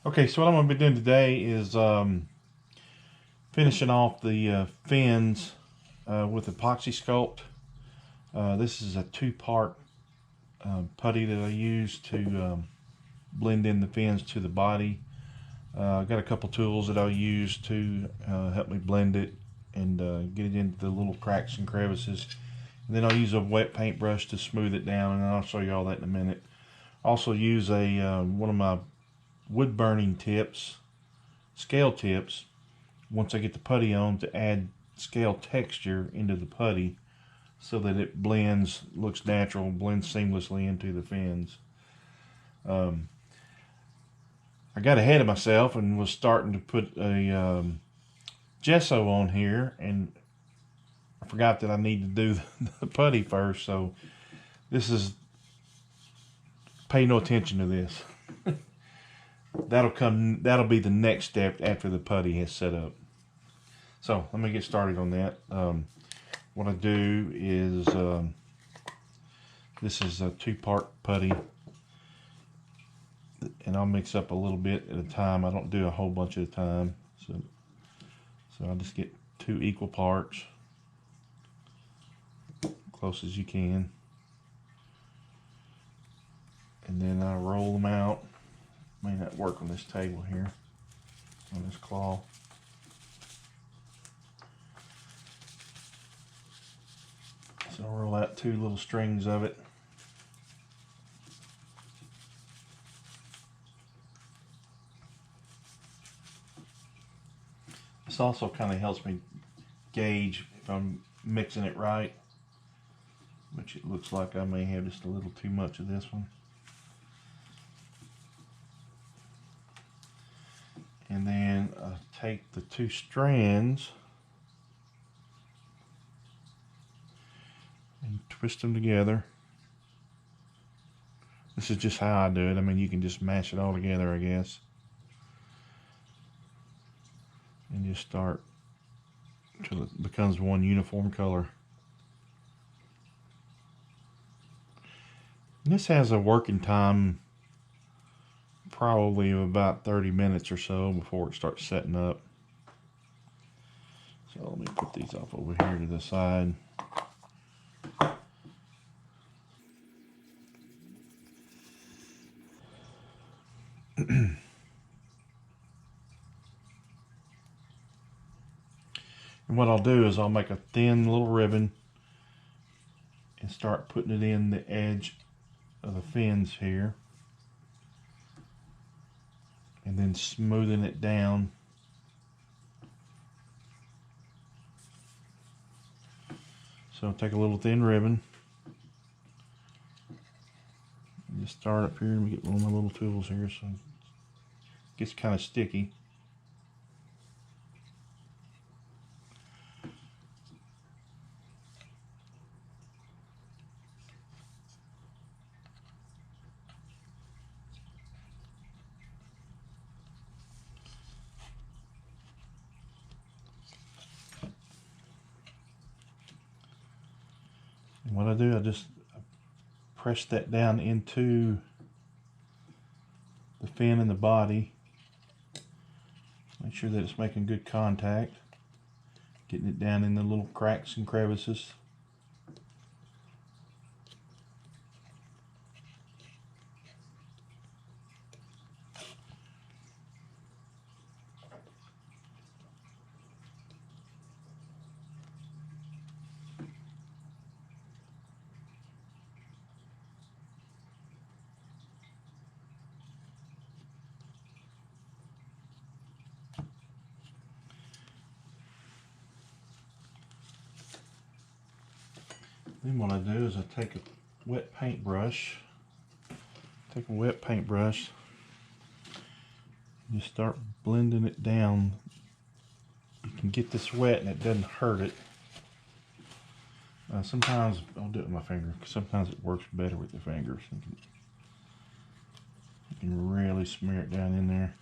Okay, so what I'm going to be doing today is finishing off the fins with epoxy sculpt. This is a two-part putty that I use to blend in the fins to the body. I've got a couple tools that I'll use to help me blend it and get it into the little cracks and crevices. And then I'll use a wet paintbrush to smooth it down, and I'll show you all that in a minute. Also use a one of my wood burning tips, scale tips, once I get the putty on, to add scale texture into the putty so that it blends, looks natural, blends seamlessly into the fins. I got ahead of myself and was starting to put a gesso on here, and I forgot that I need to do the putty first. So this is, pay no attention to this. That'll be the next step after the putty has set up. So let me get started on that. What I do is this is a two-part putty, and I'll mix up a little bit at a time. I don't do a whole bunch at a time, so I'll just get 2 equal parts, close as you can, and then I roll them out. May not work on this table here, on this claw. So I'll roll out 2 little strings of it. This also kind of helps me gauge if I'm mixing it right, which it looks like I may have just a little too much of this one. And then I take the 2 strands and twist them together. This is just how I do it. I mean, you can just mash it all together, I guess. And just start until it becomes one uniform color. And this has a working time probably of about 30 minutes or so before it starts setting up. So let me put these off over here to the side. And what I'll do is I'll make a thin little ribbon and start putting it in the edge of the fins here, and then smoothing it down. So I'll take a little thin ribbon and just start up here. Let me get one of my little tools here so it gets kind of sticky. And what I do, I just press that down into the fin and the body. Make sure that it's making good contact, getting it down in the little cracks and crevices. Then what I do is I take a wet paintbrush, and just start blending it down. You can get this wet and it doesn't hurt it. Sometimes I'll do it with my finger, because sometimes it works better with the fingers. You can really smear it down in there.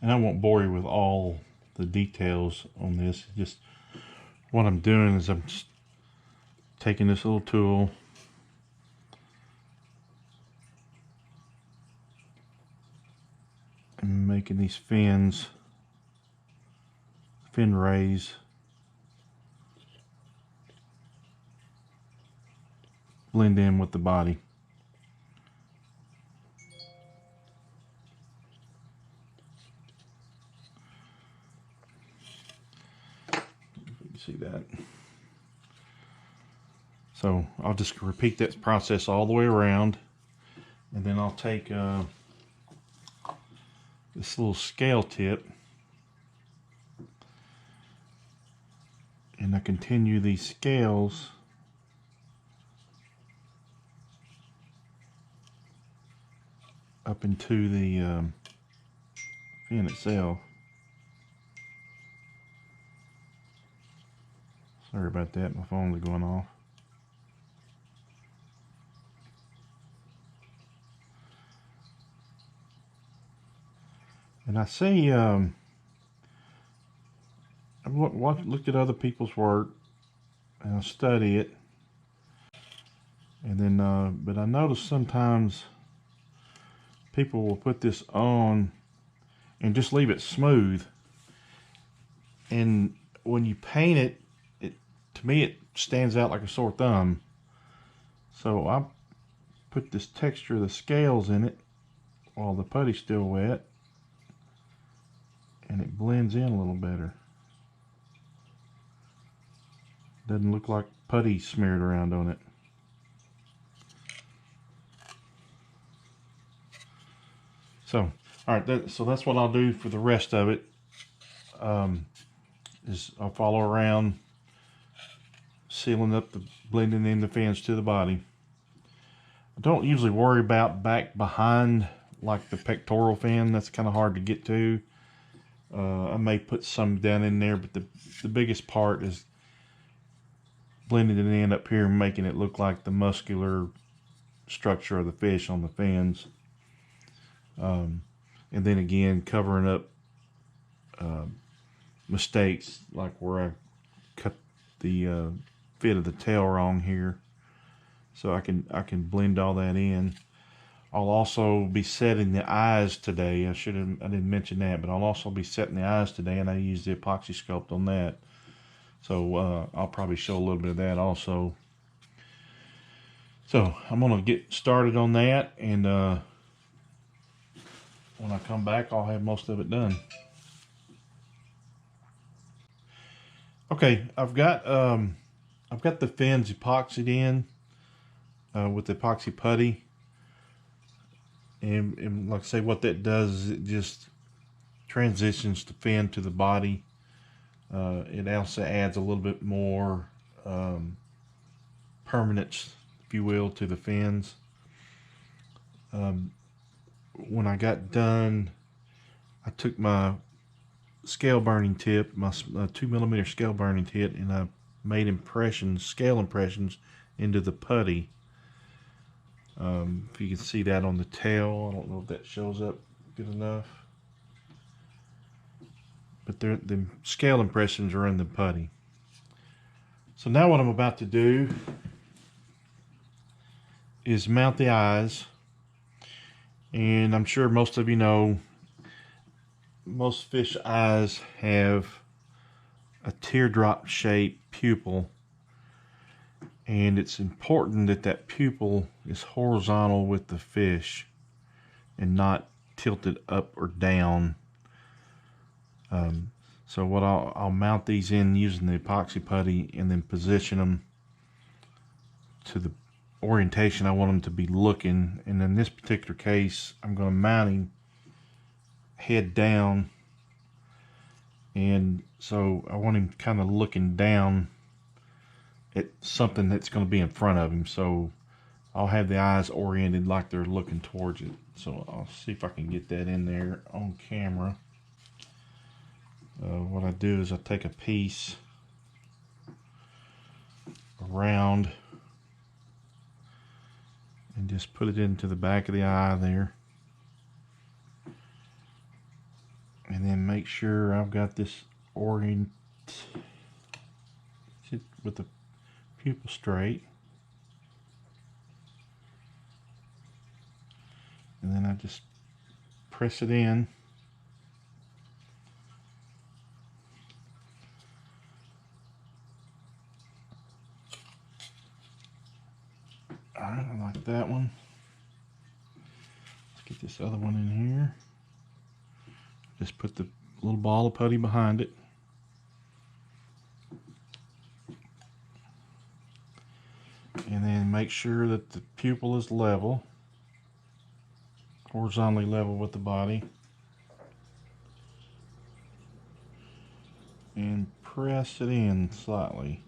And I won't bore you with all the details on this. Just what I'm doing is I'm just taking this little tool and making these fin rays blend in with the body. See that? So I'll just repeat that process all the way around, and then I'll take this little scale tip and I continue these scales up into the fin itself. Sorry about that, my phone's going off. And I see, I've looked at other people's work and I study it, and then, but I notice sometimes people will put this on and just leave it smooth, and when you paint it, to me it stands out like a sore thumb. So I put this texture of the scales in it while the putty's still wet, and it blends in a little better. Doesn't look like putty smeared around on it. So, all right, so that's what I'll do for the rest of it. Is I'll follow around, sealing up blending in the fins to the body. I don't usually worry about back behind like the pectoral fin. That's kind of hard to get to. I may put some down in there, but the biggest part is blending it in up here and making it look like the muscular structure of the fish on the fins. And then again, covering up mistakes like where I cut the fit of the tail wrong here, so I can blend all that in. I'll also be setting the eyes today. I didn't mention that, but I'll also be setting the eyes today, and I use the epoxy sculpt on that. So I'll probably show a little bit of that also. So I'm gonna get started on that, and when I come back, I'll have most of it done. Okay, I've got the fins epoxied in with the epoxy putty, and like I say, what that does is it just transitions the fin to the body. It also adds a little bit more permanence, if you will, to the fins. When I got done, I took my scale burning tip, my 2mm scale burning tip, and I made scale impressions into the putty. If you can see that on the tail, I don't know if that shows up good enough, but the scale impressions are in the putty. So now what I'm about to do is mount the eyes, and I'm sure most of you know most fish eyes have a teardrop shaped pupil, and it's important that that pupil is horizontal with the fish and not tilted up or down. So what I'll mount these in using the epoxy putty, and then position them to the orientation I want them to be looking. And in this particular case, I'm going to mount him head down, and so I want him kind of looking down at something that's going to be in front of him. So I'll have the eyes oriented like they're looking towards it. So I'll see if I can get that in there on camera. What I do is I take a piece around and just put it into the back of the eye there. And then make sure I've got this orient with the pupil straight. And then I just press it in. Alright, I like that one. Let's get this other one in here. Just put the little ball of putty behind it. And then make sure that the pupil is level, horizontally level with the body. And press it in slightly.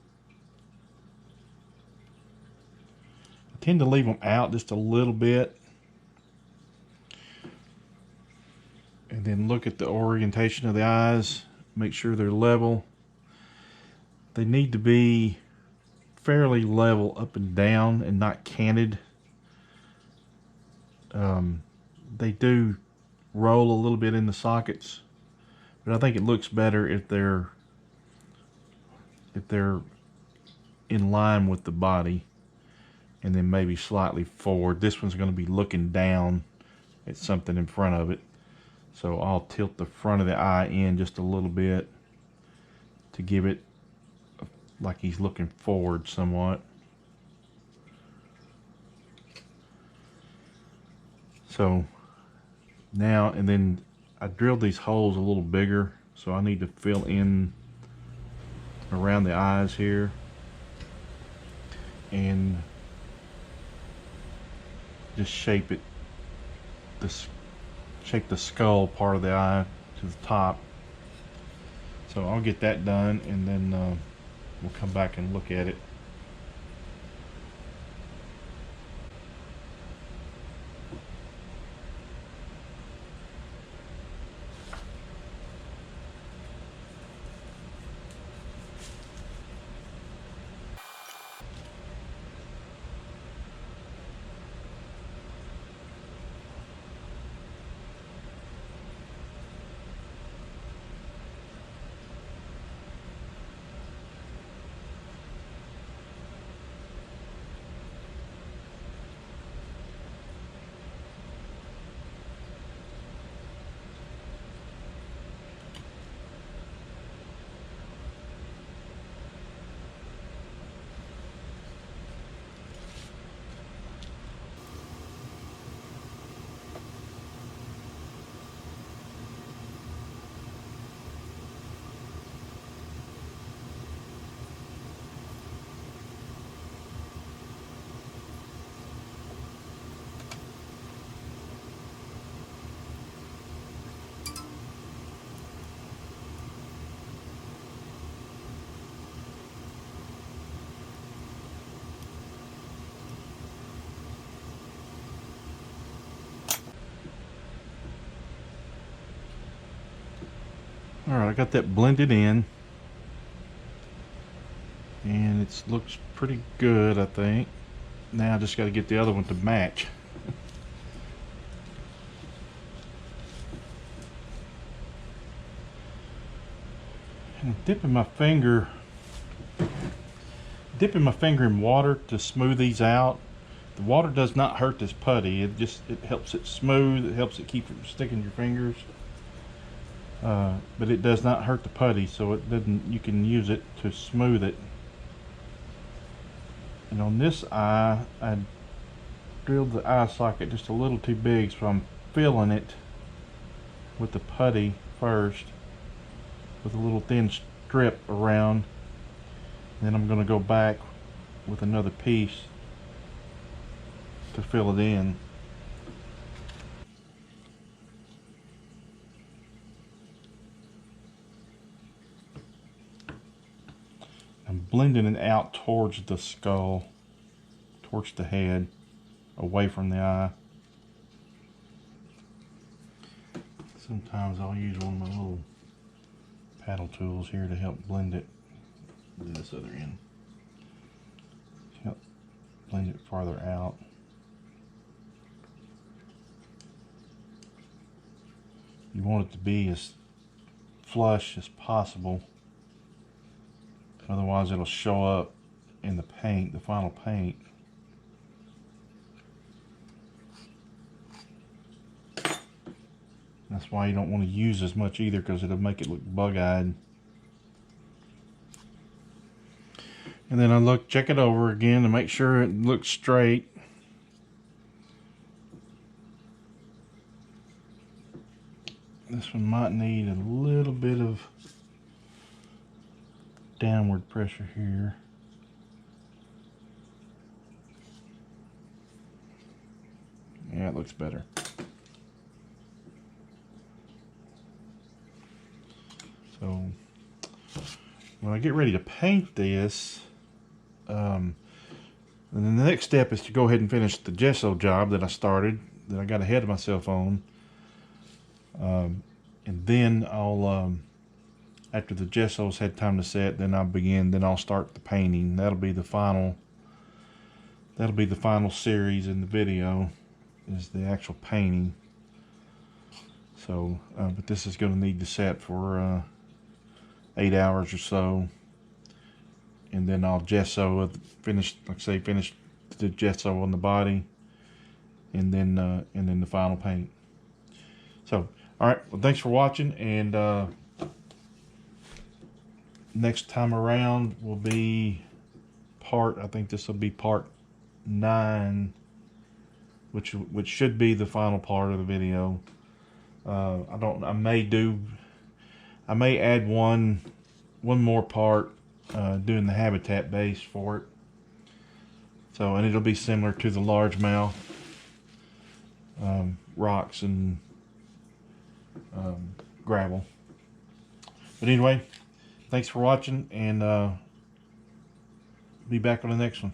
I tend to leave them out just a little bit. And then look at the orientation of the eyes. Make sure they're level. They need to be fairly level up and down and not canted. They do roll a little bit in the sockets, but I think it looks better if they're in line with the body and then maybe slightly forward. This one's going to be looking down at something in front of it, so I'll tilt the front of the eye in just a little bit to give it like he's looking forward somewhat. So now, and then I drilled these holes a little bigger, so I need to fill in around the eyes here and just shape it, shape the skull part of the eye to the top. So I'll get that done, and then we'll come back and look at it. Alright, I got that blended in, and it looks pretty good, I think. Now I just got to get the other one to match. And I'm dipping my finger in water to smooth these out. The water does not hurt this putty. It helps it smooth. It helps it keep from sticking your fingers. But it does not hurt the putty, so it doesn't. You can use it to smooth it. And on this eye, I drilled the eye socket just a little too big, so I'm filling it with the putty first, with a little thin strip around. And then I'm going to go back with another piece to fill it in. I'm blending it out towards the skull, towards the head, away from the eye. Sometimes I'll use one of my little paddle tools here to help blend it to this other end. Help blend it farther out. You want it to be as flush as possible. Otherwise it'll show up in the paint, the final paint. That's why you don't want to use as much either, because it'll make it look bug-eyed. And then I check it over again to make sure it looks straight. This one might need a little bit of downward pressure here. Yeah, it looks better. So when I get ready to paint this, and then the next step is to go ahead and finish the gesso job that I started, that I got ahead of myself on. And then I'll, after the gesso's had time to set, then I'll start the painting. That'll be the final series in the video, is the actual painting. So, but this is going to need to set for 8 hours or so, and then I'll gesso, finish the gesso on the body, and then the final paint. So, all right, well, thanks for watching, and next time around will be I think this will be part 9, which should be the final part of the video. I may add one more part, doing the habitat base for it. So, and it'll be similar to the largemouth rocks and gravel. But anyway, thanks for watching, and be back on the next one.